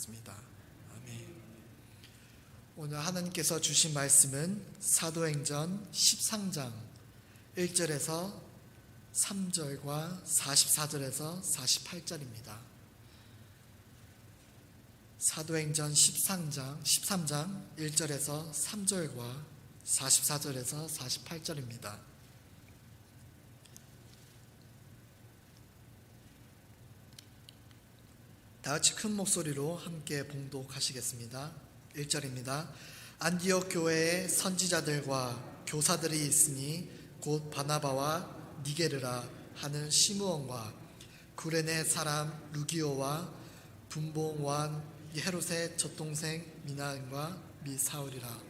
기도하겠습니다. 아멘. 오늘 하나님께서 주신 말씀은 사도행전 13장 1절에서 3절과 44절에서 48절입니다. 사도행전 13장 1절에서 3절과 44절에서 48절입니다. 다같이 큰 목소리로 함께 봉독하시겠습니다. 1절입니다. 안디옥 교회에 선지자들과 교사들이 있으니 곧 바나바와 니게르라 하는 시므온과 구레네 사람 루기오와 분봉왕 헤롯의 젖동생 미나은과 미 사울이라.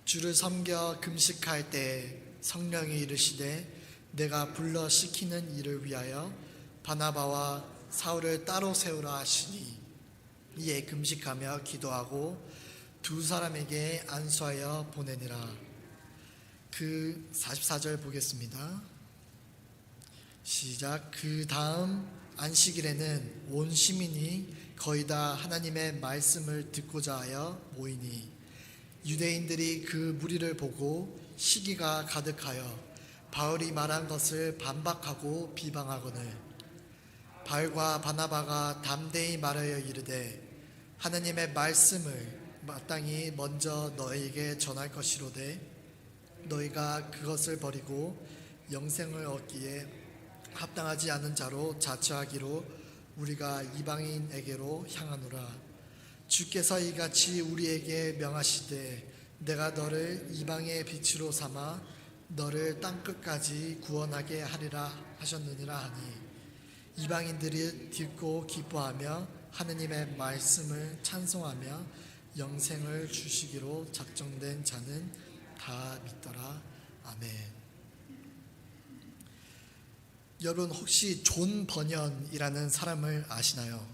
주를 섬겨 금식할 때에 성령이 이르시되 내가 불러 시키는 일을 위하여 바나바와 사울을 따로 세우라 하시니 이에 금식하며 기도하고 두 사람에게 안수하여 보내니라. 그 44절 보겠습니다. 시작. 그 다음 안식일에는 온 시민이 거의 다 하나님의 말씀을 듣고자 하여 모이니 유대인들이 그 무리를 보고 시기가 가득하여 바울이 말한 것을 반박하고 비방하거늘 바울과 바나바가 담대히 말하여 이르되 하나님의 말씀을 마땅히 먼저 너희에게 전할 것이로되 너희가 그것을 버리고 영생을 얻기에 합당하지 않은 자로 자처하기로 우리가 이방인에게로 향하노라. 주께서 이같이 우리에게 명하시되 내가 너를 이방의 빛으로 삼아 너를 땅끝까지 구원하게 하리라 하셨느니라 하니 이방인들이 듣고 기뻐하며 하느님의 말씀을 찬송하며 영생을 주시기로 작정된 자는 다 믿더라. 아멘. 여러분 혹시 존 버년이라는 사람을 아시나요?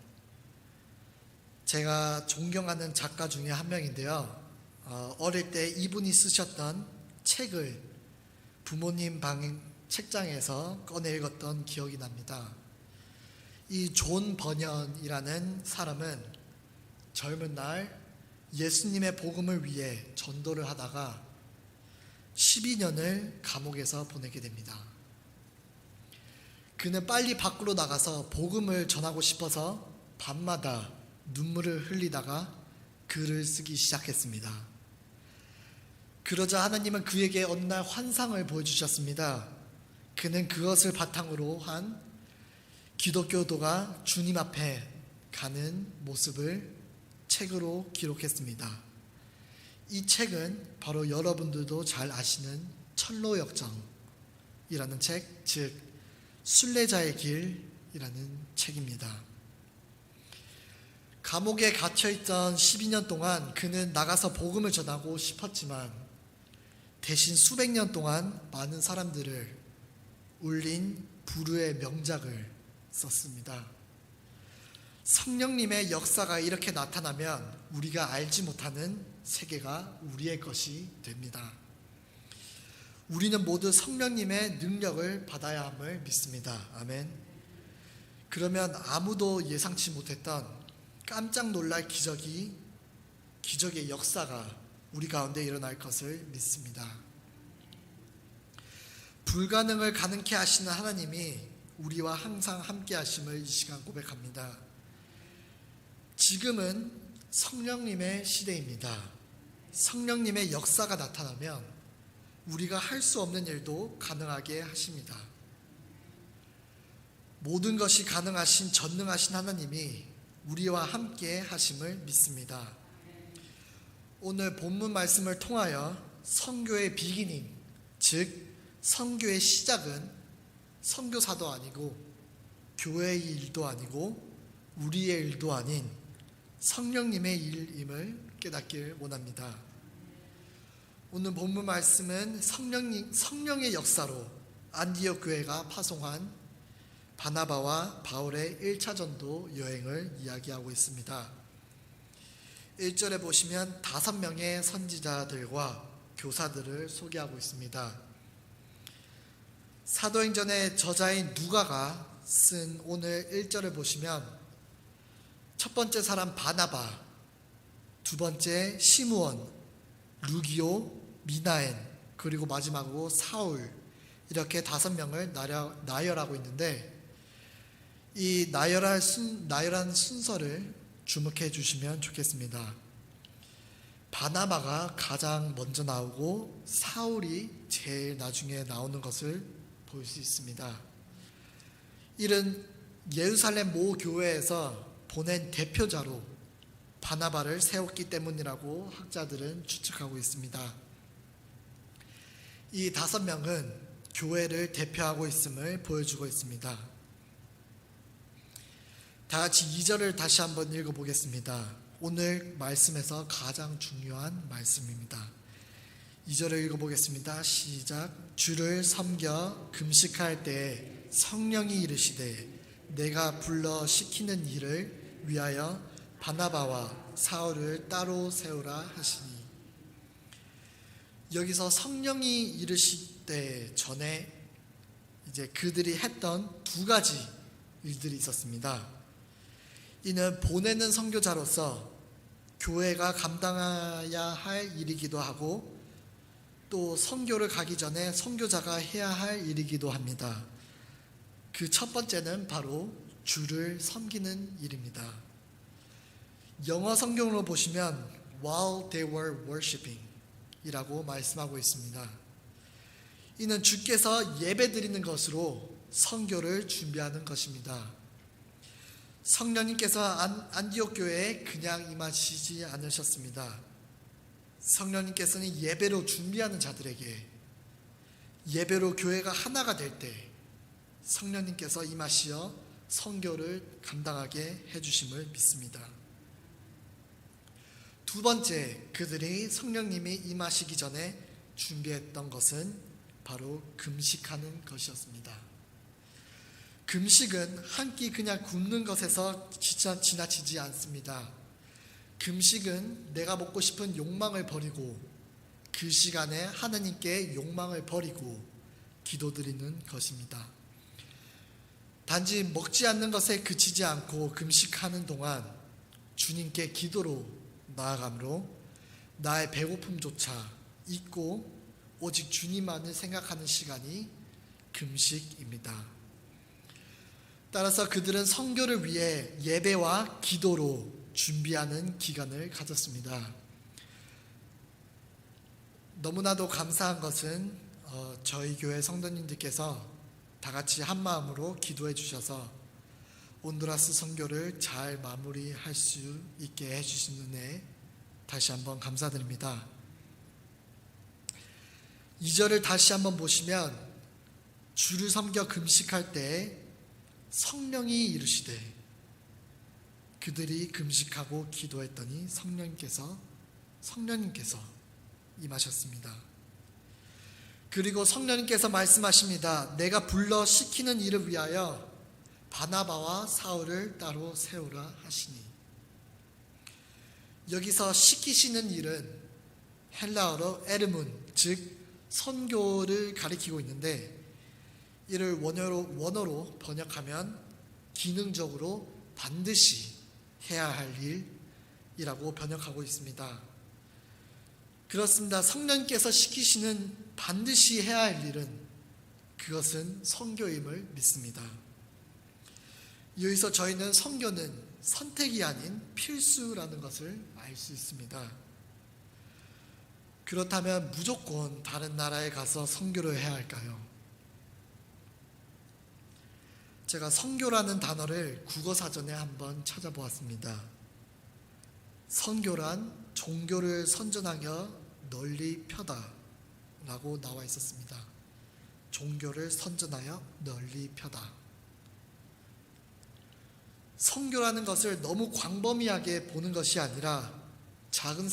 제가 존경하는 작가 중에 한 명인데요. 어릴 때 이분이 쓰셨던 책을 부모님 방 책장에서 꺼내 읽었던 기억이 납니다. 이 존 버년이라는 사람은 젊은 날 예수님의 복음을 위해 전도를 하다가 12년을 감옥에서 보내게 됩니다. 그는 빨리 밖으로 나가서 복음을 전하고 싶어서 밤마다 눈물을 흘리다가 글을 쓰기 시작했습니다. 그러자 하나님은 그에게 어느 날 환상을 보여주셨습니다. 그는 그것을 바탕으로 한 기독교도가 주님 앞에 가는 모습을 책으로 기록했습니다. 이 책은 바로 여러분들도 잘 아시는 철로역정이라는 책, 즉 순례자의 길이라는 책입니다. 감옥에 갇혀있던 12년 동안 그는 나가서 복음을 전하고 싶었지만 대신 수백 년 동안 많은 사람들을 울린 불후의 명작을 썼습니다. 성령님의 역사가 이렇게 나타나면 우리가 알지 못하는 세계가 우리의 것이 됩니다. 우리는 모두 성령님의 능력을 받아야 함을 믿습니다. 아멘. 그러면 아무도 예상치 못했던 깜짝 놀랄 기적의 역사가 우리 가운데 일어날 것을 믿습니다. 불가능을 가능케 하시는 하나님이 우리와 항상 함께 하심을 이 시간 고백합니다. 지금은 성령님의 시대입니다. 성령님의 역사가 나타나면 우리가 할 수 없는 일도 가능하게 하십니다. 모든 것이 가능하신 전능하신 하나님이 우리와 함께 하심을 믿습니다. 오늘 본문 말씀을 통하여 선교의 비기닝, 즉 선교의 시작은 선교사도 아니고 교회의 일도 아니고 우리의 일도 아닌 성령님의 일임을 깨닫길 원합니다. 오늘 본문 말씀은 성령의 역사로 안디옥 교회가 파송한 바나바와 바울의 1차 전도 여행을 이야기하고 있습니다. 1절에 보시면 5명의 선지자들과 교사들을 소개하고 있습니다. 사도행전의 저자인 누가가 쓴 오늘 1절을 보시면 첫 번째 사람 바나바, 두 번째 시므온, 루기오, 미나엔, 그리고 마지막으로 사울, 이렇게 5명을 나열하고 있는데 이 나열한 순서를 주목해 주시면 좋겠습니다. 바나바가 가장 먼저 나오고 사울이 제일 나중에 나오는 것을 볼 수 있습니다. 이는 예루살렘 모 교회에서 보낸 대표자로 바나바를 세웠기 때문이라고 학자들은 추측하고 있습니다. 이 5명은 교회를 대표하고 있음을 보여주고 있습니다. 다 같이 2절을 다시 한번 읽어보겠습니다. 오늘 말씀에서 가장 중요한 말씀입니다. 2절을 읽어보겠습니다. 시작. 주를 섬겨 금식할 때 성령이 이르시되 내가 불러 시키는 일을 위하여 바나바와 사울을 따로 세우라 하시니. 여기서 성령이 이르실 때 전에 이제 그들이 했던 2가지 일들이 있었습니다. 이는 보내는 선교자로서 교회가 감당해야 할 일이기도 하고 또 선교를 가기 전에 선교자가 해야 할 일이기도 합니다. 그 첫 번째는 바로 주를 섬기는 일입니다. 영어 성경으로 보시면 while they were worshiping 이라고 말씀하고 있습니다. 이는 주께서 예배드리는 것으로 선교를 준비하는 것입니다. 성령님께서 안디옥 교회에 그냥 임하시지 않으셨습니다. 성령님께서는 예배로 준비하는 자들에게, 예배로 교회가 하나가 될 때 성령님께서 임하시어 선교를 감당하게 해주심을 믿습니다. 두 번째, 그들이 성령님이 임하시기 전에 준비했던 것은 바로 금식하는 것이었습니다. 금식은 한 끼 그냥 굶는 것에서 지나치지 않습니다. 금식은 내가 먹고 싶은 욕망을 버리고 그 시간에 하나님께 욕망을 버리고 기도드리는 것입니다. 단지 먹지 않는 것에 그치지 않고 금식하는 동안 주님께 기도로 나아가므로 나의 배고픔조차 잊고 오직 주님만을 생각하는 시간이 금식입니다. 따라서 그들은 선교를 위해 예배와 기도로 준비하는 기간을 가졌습니다. 너무나도 감사한 것은 저희 교회 성도님들께서 다 같이 한 마음으로 기도해 주셔서 온두라스 선교를 잘 마무리할 수 있게 해주신 은혜 다시 한번 감사드립니다. 2절을 다시 한번 보시면 주를 섬겨 금식할 때 성령이 이르시되, 그들이 금식하고 기도했더니 성령님께서 임하셨습니다. 그리고 성령님께서 말씀하십니다. 내가 불러 시키는 일을 위하여 바나바와 사울을 따로 세우라 하시니. 여기서 시키시는 일은 헬라어로 에르문, 즉 선교를 가리키고 있는데 이를 원어로 번역하면 기능적으로 반드시 해야 할 일이라고 번역하고 있습니다. 그렇습니다. 성령께서 시키시는 반드시 해야 할 일은 그것은 선교임을 믿습니다. 여기서 저희는 선교는 선택이 아닌 필수라는 것을 알 수 있습니다. 그렇다면 무조건 다른 나라에 가서 선교를 해야 할까요? 제가 선교라는 단어를 국어사전에 한번 찾아보았습니다. 선교란 종교를 선전하여 널리 펴다 라고 나와 있었습니다. 종교를 선전하여 널리 펴다. 선교라는 것을 너무 광범위하게 보는 것이 아니라 작은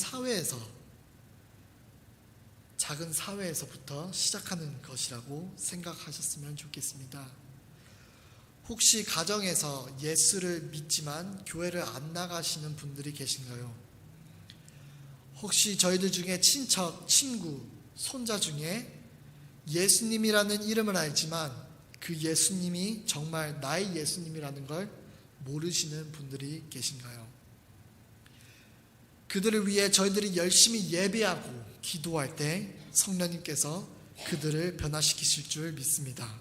사회에서부터 시작하는 것이라고 생각하셨으면 좋겠습니다. 혹시 가정에서 예수를 믿지만 교회를 안 나가시는 분들이 계신가요? 혹시 저희들 중에 친척, 친구, 손자 중에 예수님이라는 이름을 알지만 그 예수님이 정말 나의 예수님이라는 걸 모르시는 분들이 계신가요? 그들을 위해 저희들이 열심히 예배하고 기도할 때 성령님께서 그들을 변화시키실 줄 믿습니다.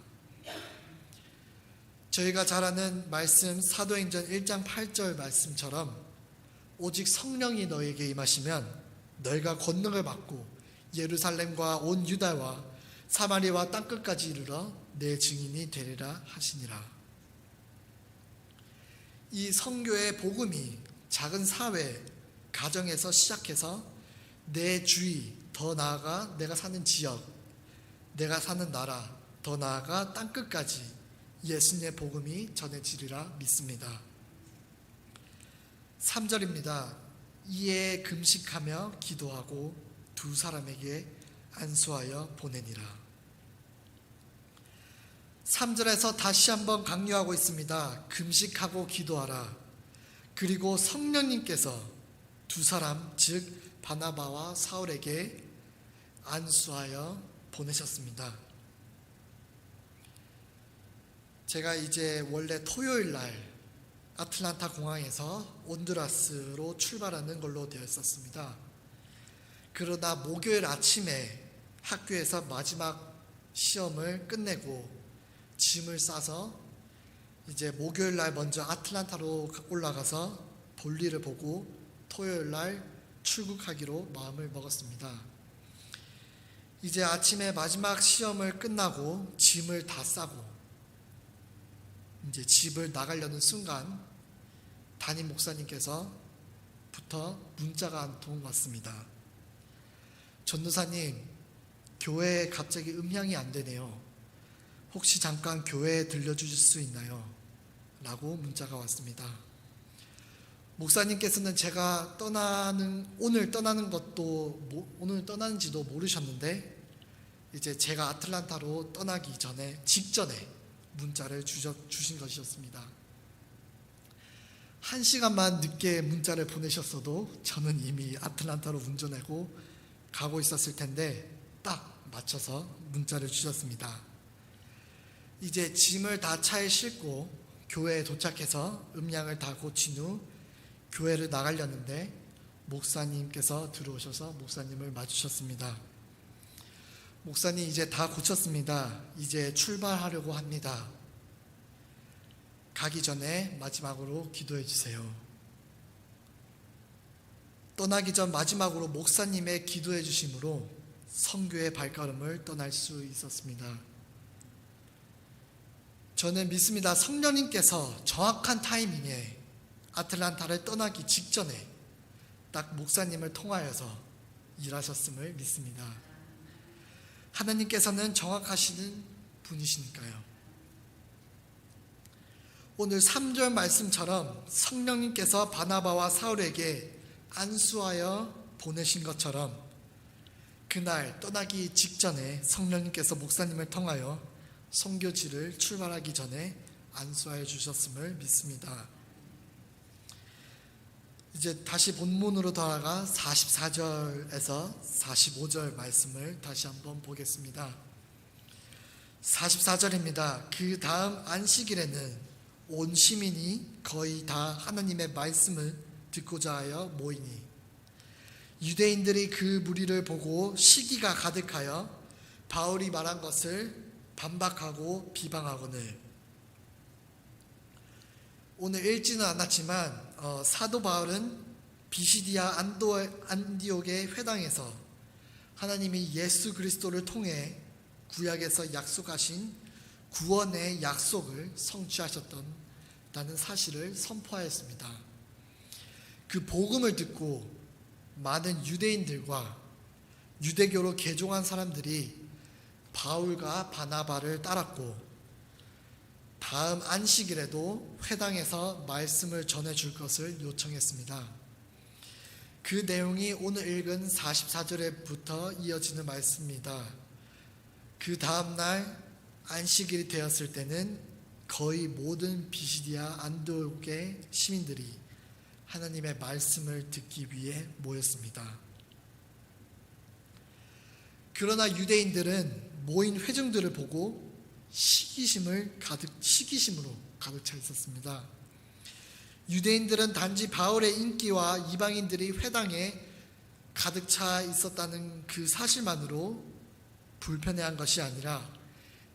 저희가 잘 아는 말씀 사도행전 1장 8절 말씀처럼 오직 성령이 너에게 임하시면 너희가 권능을 받고 예루살렘과 온 유다와 사마리아와 땅끝까지 이르러 내 증인이 되리라 하시니라. 이 선교의 복음이 작은 사회, 가정에서 시작해서 내 주위, 더 나아가 내가 사는 지역, 내가 사는 나라, 더 나아가 땅끝까지 예수님의 복음이 전해지리라 믿습니다. 3절입니다. 이에 금식하며 기도하고 두 사람에게 안수하여 보내니라. 3절에서 다시 한번 강조하고 있습니다. 금식하고 기도하라. 그리고 성령님께서 두 사람, 즉 바나바와 사울에게 안수하여 보내셨습니다. 제가 이제 원래 토요일 날 아틀란타 공항에서 온두라스로 출발하는 걸로 되어 있었습니다. 그러다 목요일 아침에 학교에서 마지막 시험을 끝내고 짐을 싸서 이제 목요일 날 먼저 아틀란타로 올라가서 볼일을 보고 토요일 날 출국하기로 마음을 먹었습니다. 이제 아침에 마지막 시험을 끝나고 짐을 다 싸고 이제 집을 나가려는 순간 담임 목사님께서부터 문자가 한 통 왔습니다. 전도사님, 교회에 갑자기 음향이 안 되네요. 혹시 잠깐 교회에 들려주실 수 있나요? 라고 문자가 왔습니다. 목사님께서는 제가 오늘 떠나는지도 모르셨는데 이제 제가 아틀란타로 떠나기 직전에 문자를 주신 것이었습니다. 1시간만 늦게 문자를 보내셨어도 저는 이미 아틀란타로 운전하고 가고 있었을 텐데 딱 맞춰서 문자를 주셨습니다. 이제 짐을 다 차에 싣고 교회에 도착해서 음량을 다 고친 후 교회를 나가려는데 목사님께서 들어오셔서 목사님을 맞으셨습니다. 목사님, 이제 다 고쳤습니다. 이제 출발하려고 합니다. 가기 전에 마지막으로 기도해 주세요. 떠나기 전 마지막으로 목사님의 기도해 주심으로 선교의 발걸음을 떠날 수 있었습니다. 저는 믿습니다. 성령님께서 정확한 타이밍에 아틀란타를 떠나기 직전에 딱 목사님을 통하여서 일하셨음을 믿습니다. 하나님께서는 정확하시는 분이시니까요. 오늘 3절 말씀처럼 성령님께서 바나바와 사울에게 안수하여 보내신 것처럼 그날 떠나기 직전에 성령님께서 목사님을 통하여 선교지를 출발하기 전에 안수하여 주셨음을 믿습니다. 이제 다시 본문으로 돌아가 44절에서 45절 말씀을 다시 한번 보겠습니다. 44절입니다. 그 다음 안식일에는 온 시민이 거의 다 하나님의 말씀을 듣고자 하여 모이니 유대인들이 그 무리를 보고 시기가 가득하여 바울이 말한 것을 반박하고 비방하거늘. 오늘 읽지는 않았지만 사도 바울은 비시디아 안디옥의 회당에서 하나님이 예수 그리스도를 통해 구약에서 약속하신 구원의 약속을 성취하셨다는 사실을 선포하였습니다. 그 복음을 듣고 많은 유대인들과 유대교로 개종한 사람들이 바울과 바나바를 따랐고 다음 안식일에도 회당에서 말씀을 전해줄 것을 요청했습니다. 그 내용이 오늘 읽은 44절에부터 이어지는 말씀입니다. 그 다음 날 안식일이 되었을 때는 거의 모든 비시디아 안디옥의 시민들이 하나님의 말씀을 듣기 위해 모였습니다. 그러나 유대인들은 모인 회중들을 보고 시기심으로 가득 차 있었습니다. 유대인들은 단지 바울의 인기와 이방인들이 회당에 가득 차 있었다는 그 사실만으로 불편해한 것이 아니라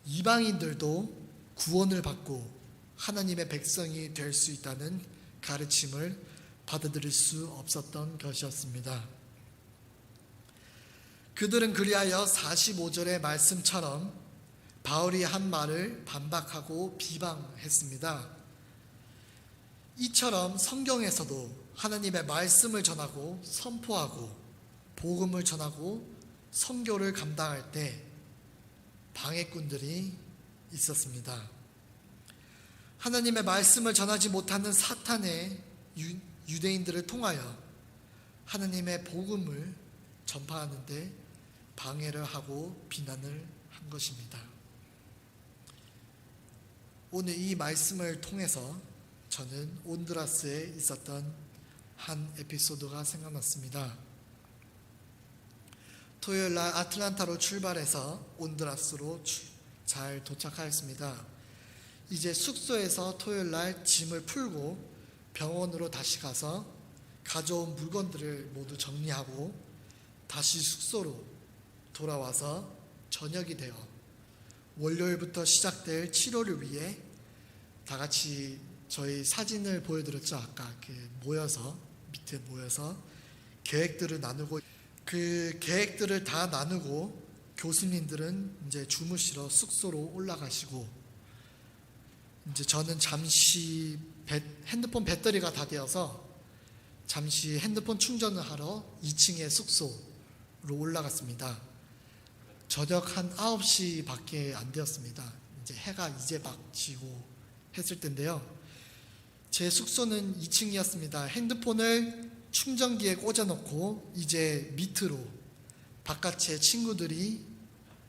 이방인들도 구원을 받고 하나님의 백성이 될 수 있다는 가르침을 받아들일 수 없었던 것이었습니다. 그들은 그리하여 45절의 말씀처럼 바울이 한 말을 반박하고 비방했습니다. 이처럼 성경에서도 하나님의 말씀을 전하고 선포하고 복음을 전하고 선교를 감당할 때 방해꾼들이 있었습니다. 하나님의 말씀을 전하지 못하는 사탄의 유대인들을 통하여 하나님의 복음을 전파하는데 방해를 하고 비난을 한 것입니다. 오늘 이 말씀을 통해서 저는 온두라스에 있었던 한 에피소드가 생각났습니다. 토요일 날 아틀란타로 출발해서 온두라스로 잘 도착하였습니다. 이제 숙소에서 토요일 날 짐을 풀고 병원으로 다시 가서 가져온 물건들을 모두 정리하고 다시 숙소로 돌아와서 저녁이 되어 월요일부터 시작될 치료를 위해 다 같이 저희 사진을 보여드렸죠. 아까 밑에 모여서 계획들을 나누고, 그 계획들을 다 나누고 교수님들은 이제 주무시러 숙소로 올라가시고, 이제 저는 잠시 핸드폰 배터리가 다 되어서 잠시 핸드폰 충전을 하러 2층의 숙소로 올라갔습니다. 저녁 한 9시 밖에 안 되었습니다. 이제 해가 이제 막 지고 했을 텐데요. 제 숙소는 2층이었습니다. 핸드폰을 충전기에 꽂아놓고 이제 밑으로 바깥에 친구들이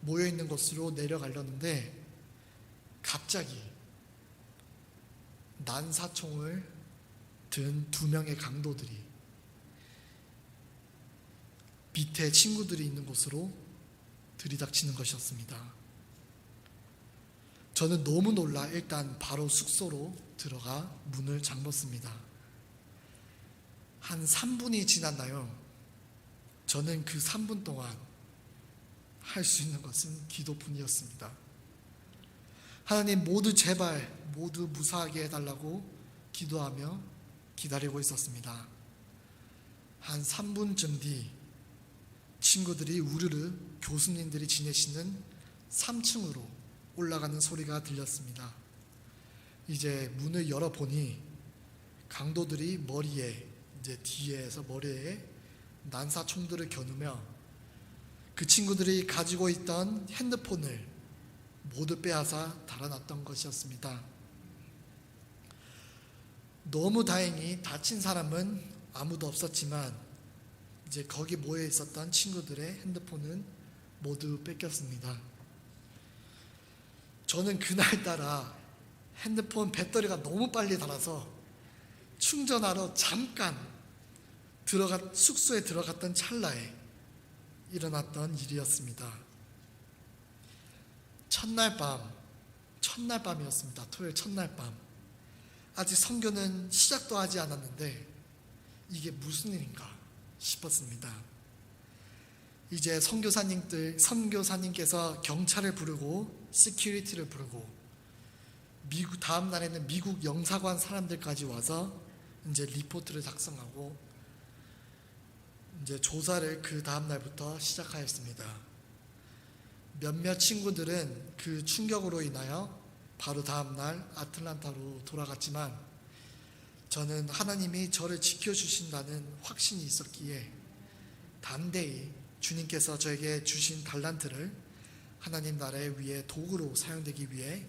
모여있는 곳으로 내려가려는데 갑자기 난사총을 든 2명의 강도들이 밑에 친구들이 있는 곳으로 들이닥치는 것이었습니다. 저는 너무 놀라 일단 바로 숙소로 들어가 문을 잠궜습니다. 한 3분이 지났나요? 저는 그 3분 동안 할 수 있는 것은 기도뿐이었습니다. 하나님, 모두 무사하게 해달라고 기도하며 기다리고 있었습니다. 한 3분쯤 뒤 친구들이 우르르 교수님들이 지내시는 3층으로 올라가는 소리가 들렸습니다. 이제 문을 열어보니 강도들이 뒤에서 머리에 난사총들을 겨누며 그 친구들이 가지고 있던 핸드폰을 모두 빼앗아 달아났던 것이었습니다. 너무 다행히 다친 사람은 아무도 없었지만 이제 거기 모여 있었던 친구들의 핸드폰은 모두 뺏겼습니다. 저는 그날따라 핸드폰 배터리가 너무 빨리 닳아서 충전하러 잠깐 숙소에 들어갔던 찰나에 일어났던 일이었습니다. 첫날 밤이었습니다. 토요일 첫날 밤. 아직 선교는 시작도 하지 않았는데 이게 무슨 일인가 싶었습니다. 이제 선교사님께서 경찰을 부르고 시큐리티를 부르고 다음 날에는 미국 영사관 사람들까지 와서 이제 리포트를 작성하고 이제 조사를 그 다음 날부터 시작하였습니다. 몇몇 친구들은 그 충격으로 인하여 바로 다음 날 아틀란타로 돌아갔지만 저는 하나님이 저를 지켜주신다는 확신이 있었기에 담대히 주님께서 저에게 주신 달란트를 하나님 나라의 위에 도구로 사용되기 위해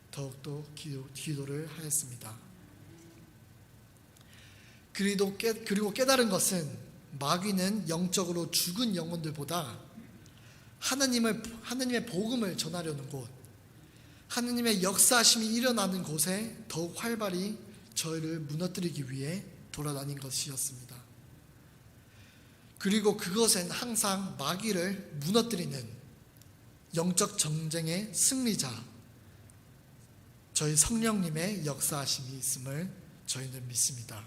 더욱더 기도를 하였습니다. 그리고 깨달은 것은 마귀는 영적으로 죽은 영혼들보다 하나님의 복음을 전하려는 곳, 하나님의 역사하심이 일어나는 곳에 더욱 활발히 저희를 무너뜨리기 위해 돌아다닌 것이었습니다. 그리고 그것은 항상 마귀를 무너뜨리는 영적 전쟁의 승리자 저희 성령님의 역사하심이 있음을 저희는 믿습니다.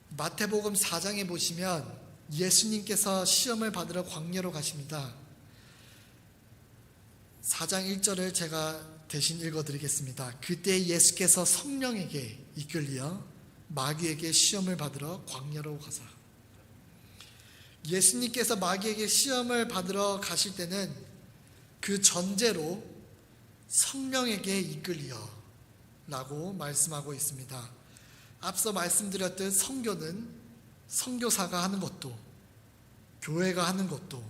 마태복음 4장에 보시면 예수님께서 시험을 받으러 광야로 가십니다. 4장 1절을 제가 대신 읽어드리겠습니다. 그때 예수께서 성령에게 이끌려 마귀에게 시험을 받으러 광야로 가사. 예수님께서 마귀에게 시험을 받으러 가실 때는 그 전제로 성령에게 이끌려 라고 말씀하고 있습니다. 앞서 말씀드렸듯 선교는 선교사가 하는 것도 교회가 하는 것도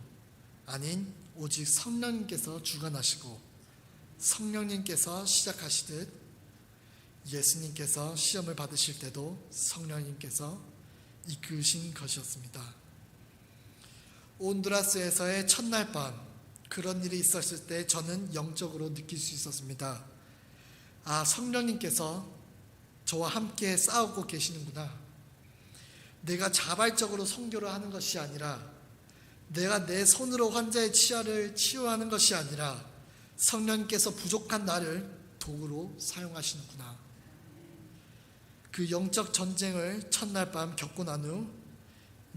아닌 오직 성령님께서 주관하시고 성령님께서 시작하시듯 예수님께서 시험을 받으실 때도 성령님께서 이끄신 것이었습니다. 온두라스에서의 첫날 밤 그런 일이 있었을 때 저는 영적으로 느낄 수 있었습니다. 성령님께서 저와 함께 싸우고 계시는구나. 내가 자발적으로 선교를 하는 것이 아니라 내가 내 손으로 환자의 치아를 치유하는 것이 아니라 성령님께서 부족한 나를 도구로 사용하시는구나. 그 영적 전쟁을 첫날 밤 겪고 난 후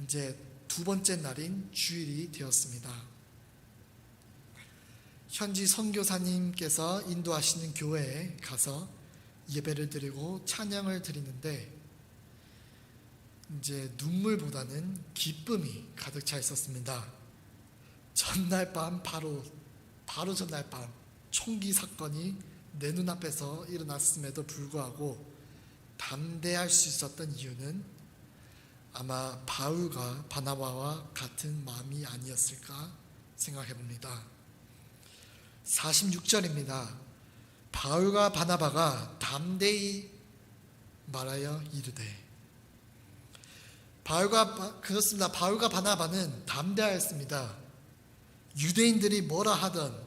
이제 두 번째 날인 주일이 되었습니다. 현지 선교사님께서 인도하시는 교회에 가서 예배를 드리고 찬양을 드리는데 이제 눈물보다는 기쁨이 가득 차 있었습니다. 전날 밤 바로 전날 밤 총기 사건이 내 눈앞에서 일어났음에도 불구하고 담대할 수 있었던 이유는 아마 바울과 바나바와 같은 마음이 아니었을까 생각해 봅니다. 46절입니다. 바울과 바나바가 담대히 말하여 이르되. 그렇습니다. 바울과 바나바는 담대하였습니다. 유대인들이 뭐라 하던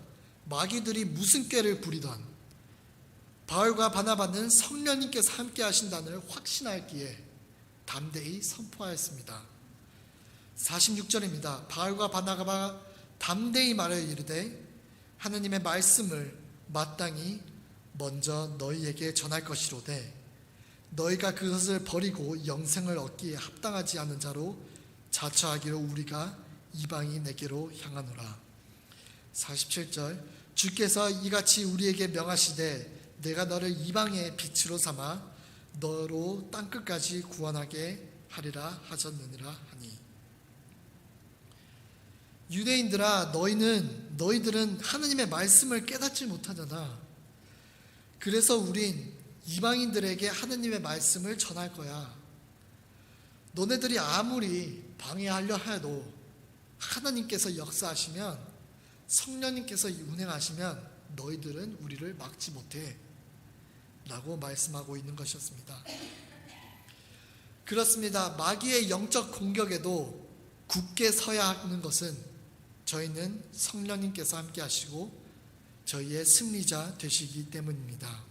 마귀들이 무슨 꾀를 부리던 바울과 바나바는 성령님께서 함께 하신다는 확신하였기에 담대히 선포하였습니다. 46절입니다. 바울과 바나바가 담대히 말하여 이르되 하느님의 말씀을 마땅히 먼저 너희에게 전할 것이로되 너희가 그것을 버리고 영생을 얻기에 합당하지 않은 자로 자처하기로 우리가 이방인에게로 향하노라. 47절 주께서 이같이 우리에게 명하시되 내가 너를 이방의 빛으로 삼아 너로 땅끝까지 구원하게 하리라 하셨느니라 하니. 유대인들아 너희들은 하느님의 말씀을 깨닫지 못하잖아. 그래서 우린 이방인들에게 하느님의 말씀을 전할 거야. 너네들이 아무리 방해하려 해도 하나님께서 역사하시면 성령님께서 운행하시면 너희들은 우리를 막지 못해 라고 말씀하고 있는 것이었습니다. 그렇습니다. 마귀의 영적 공격에도 굳게 서야 하는 것은 저희는 성령님께서 함께 하시고 저희의 승리자 되시기 때문입니다.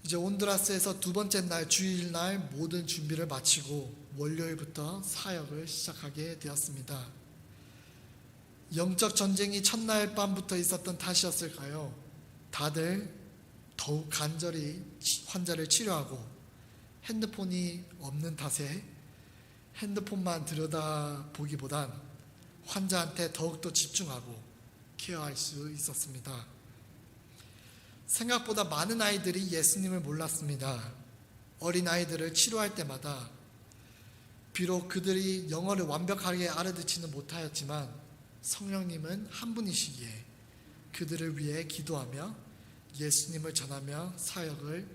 이제 온두라스에서 두 번째 날 주일날 모든 준비를 마치고 월요일부터 사역을 시작하게 되었습니다. 영적 전쟁이 첫날 밤부터 있었던 탓이었을까요? 다들 더욱 간절히 환자를 치료하고 핸드폰이 없는 탓에 핸드폰만 들여다보기보단 환자한테 더욱더 집중하고 케어할 수 있었습니다. 생각보다 많은 아이들이 예수님을 몰랐습니다. 어린아이들을 치료할 때마다 비록 그들이 영어를 완벽하게 알아듣지는 못하였지만 성령님은 한 분이시기에 그들을 위해 기도하며 예수님을 전하며 사역을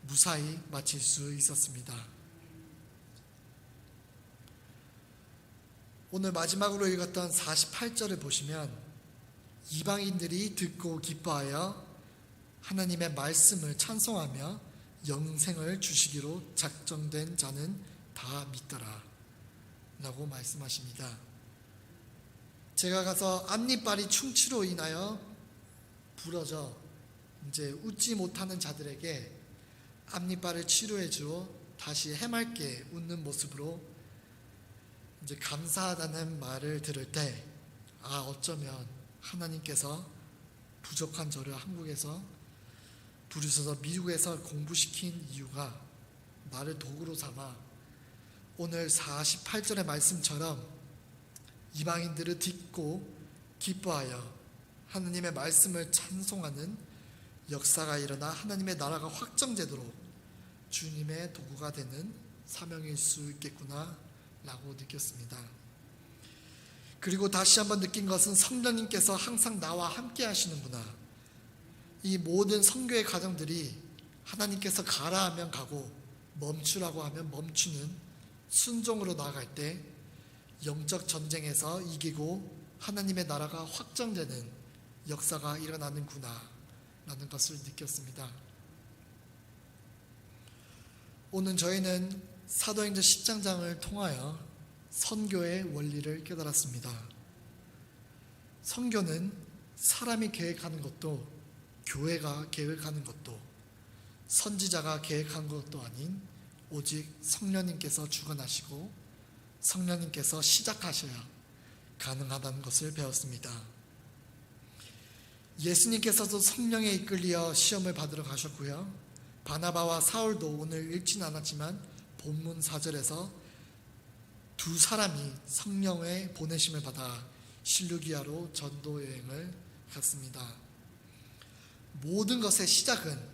무사히 마칠 수 있었습니다. 오늘 마지막으로 읽었던 48절을 보시면 이방인들이 듣고 기뻐하여 하나님의 말씀을 찬송하며 영생을 주시기로 작정된 자는 다 믿더라 라고 말씀하십니다. 제가 가서 앞니빨이 충치로 인하여 부러져 이제 웃지 못하는 자들에게 앞니빨을 치료해 주어 다시 해맑게 웃는 모습으로 이제 감사하다는 말을 들을 때 어쩌면 하나님께서 부족한 저를 한국에서 부르셔서 미국에서 공부시킨 이유가 나를 도구로 삼아 오늘 48절의 말씀처럼 이방인들을 듣고 기뻐하여 하나님의 말씀을 찬송하는 역사가 일어나 하나님의 나라가 확정되도록 주님의 도구가 되는 사명일 수 있겠구나 라고 느꼈습니다. 그리고 다시 한번 느낀 것은 성령님께서 항상 나와 함께 하시는구나. 이 모든 선교의 과정들이 하나님께서 가라 하면 가고 멈추라고 하면 멈추는 순종으로 나아갈 때 영적 전쟁에서 이기고 하나님의 나라가 확정되는 역사가 일어나는구나 라는 것을 느꼈습니다. 오늘 저희는 사도행전 10장을 통하여 선교의 원리를 깨달았습니다. 선교는 사람이 계획하는 것도 교회가 계획하는 것도 선지자가 계획한 것도 아닌 오직 성령님께서 주관하시고 성령님께서 시작하셔야 가능하다는 것을 배웠습니다. 예수님께서도 성령에 이끌려 시험을 받으러 가셨고요. 바나바와 사울도 오늘 읽지는 않았지만 본문 4절에서 두 사람이 성령의 보내심을 받아 실루기아로 전도 여행을 갔습니다. 모든 것의 시작은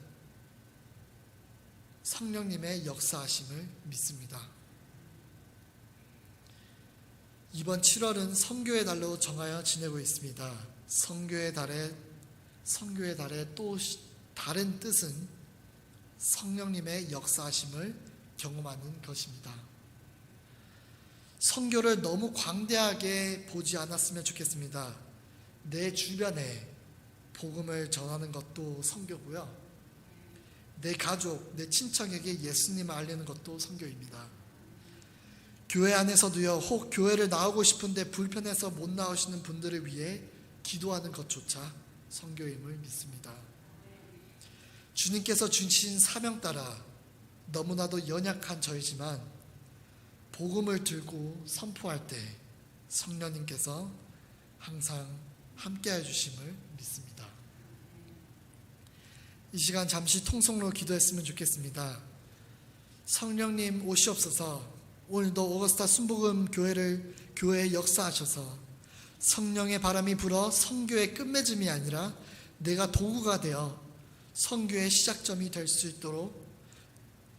성령님의 역사하심을 믿습니다. 이번 7월은 선교의 달로 정하여 지내고 있습니다. 선교의 달의 또 다른 뜻은 성령님의 역사하심을 경험하는 것입니다. 선교를 너무 광대하게 보지 않았으면 좋겠습니다. 내 주변에 복음을 전하는 것도 선교고요. 내 가족, 내 친척에게 예수님을 알리는 것도 선교입니다. 교회 안에서도요, 혹 교회를 나오고 싶은데 불편해서 못 나오시는 분들을 위해 기도하는 것조차 선교임을 믿습니다. 주님께서 주신 사명 따라 너무나도 연약한 저이지만 복음을 들고 선포할 때 성령님께서 항상 함께해 주심을 믿습니다. 이 시간 잠시 통성으로 기도했으면 좋겠습니다. 성령님 오시옵소서. 오늘도 오거스타 순복음 교회에 역사하셔서 성령의 바람이 불어 선교의 끝맺음이 아니라 내가 도구가 되어 선교의 시작점이 될 수 있도록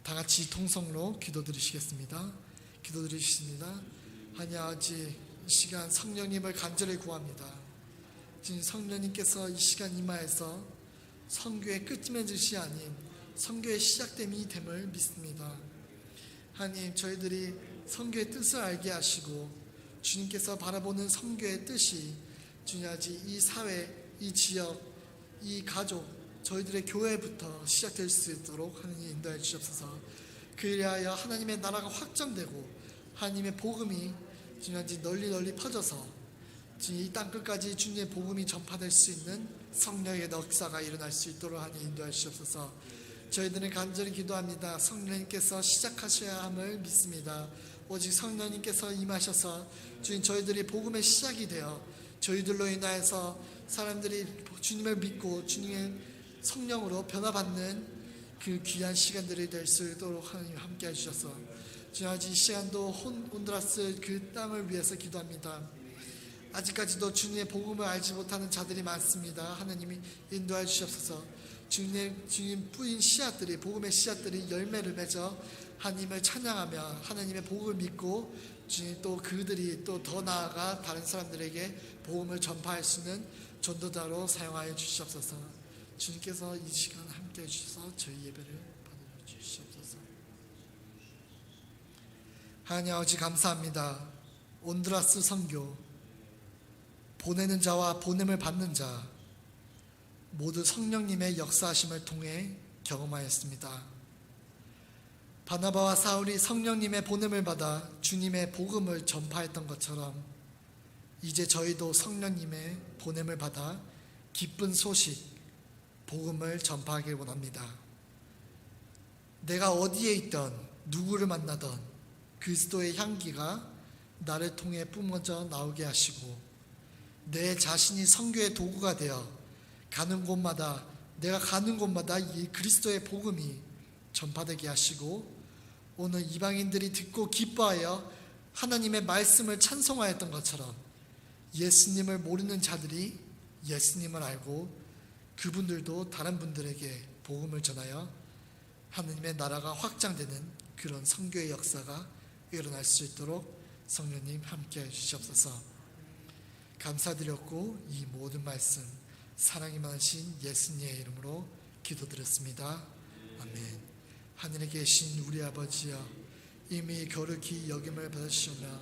다 같이 통성으로 기도드리시겠습니다. 기도드리겠습니다. 하나님 아버지, 이 시간 성령님을 간절히 구합니다. 지금 성령님께서 이 시간 임하여서 선교의 끝맺음이 아닌 선교의 시작됨이 됨을 믿습니다. 하나님, 저희들이 선교의 뜻을 알게 하시고 주님께서 바라보는 선교의 뜻이 주님 아버지 이 사회, 이 지역, 이 가족, 저희들의 교회부터 시작될 수 있도록 하나님 인도해 주시옵소서. 그리하여 하나님의 나라가 확정되고 하나님의 복음이 주님 아버지 널리 퍼져서 이 땅 끝까지 주님의 복음이 전파될 수 있는 성령의 역사가 일어날 수 있도록 하나님 인도해 주시옵소서. 저희들은 간절히 기도합니다. 성령님께서 시작하셔야 함을 믿습니다. 오직 성령님께서 임하셔서 주님 저희들이 복음의 시작이 되어 저희들로 인하여서 사람들이 주님을 믿고 주님의 성령으로 변화받는 그 귀한 시간들이 될 수 있도록 하나님 함께 해주셔서 주님 아버지 이 시간도 혼두라스 그 땅을 위해서 기도합니다. 아직까지도 주님의 복음을 알지 못하는 자들이 많습니다. 하나님이 인도해 주시옵소서. 주님 뿌린 씨앗들이 복음의 씨앗들이 열매를 맺어 하나님을 찬양하며 하나님의 복음을 믿고 주님 또 그들이 또 더 나아가 다른 사람들에게 복음을 전파할 수 있는 전도자로 사용하여 주시옵소서. 주님께서 이 시간 함께 해주셔서 저희 예배를 받아 주시옵소서. 하나님 아버지 감사합니다. 온두라스 선교 보내는 자와 보냄을 받는 자 모두 성령님의 역사하심을 통해 경험하였습니다. 바나바와 사울이 성령님의 보냄을 받아 주님의 복음을 전파했던 것처럼 이제 저희도 성령님의 보냄을 받아 기쁜 소식, 복음을 전파하길 원합니다. 내가 어디에 있던 누구를 만나던 그리스도의 향기가 나를 통해 뿜어져 나오게 하시고 내 자신이 선교의 도구가 되어 가는 곳마다 내가 가는 곳마다 이 그리스도의 복음이 전파되게 하시고 오늘 이방인들이 듣고 기뻐하여 하나님의 말씀을 찬송하였던 것처럼 예수님을 모르는 자들이 예수님을 알고 그분들도 다른 분들에게 복음을 전하여 하나님의 나라가 확장되는 그런 선교의 역사가 일어날 수 있도록 성령님 함께해 주시옵소서. 감사드렸고 이 모든 말씀 사랑이 많으신 예수님의 이름으로 기도드렸습니다. 아멘. 하늘에 계신 우리 아버지여, 이미 거룩히 여김을 받으시며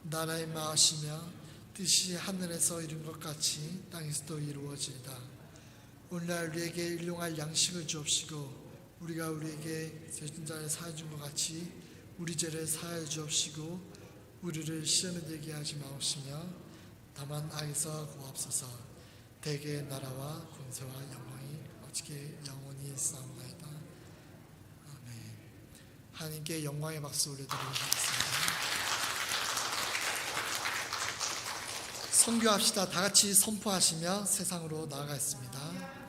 나라의 마하시며 뜻이 하늘에서 이룬 것 같이 땅에서도 이루어지이다. 오늘날 우리에게 일용할 양식을 주옵시고 우리가 우리에게 죄진 자를 사하여 준 것 같이 우리 죄를 사하여 주옵시고 우리를 시험에 들게 하지 마옵시며 다만 악에서 구하옵소서. 대개의 나라와 권세와 영광이 어찌게 영원히 있사옵나이다. 아멘. 하나님께 영광의 박수 올려드리도록 하겠습니다. 선교합시다. 다 같이 선포하시며 세상으로 나아가겠습니다.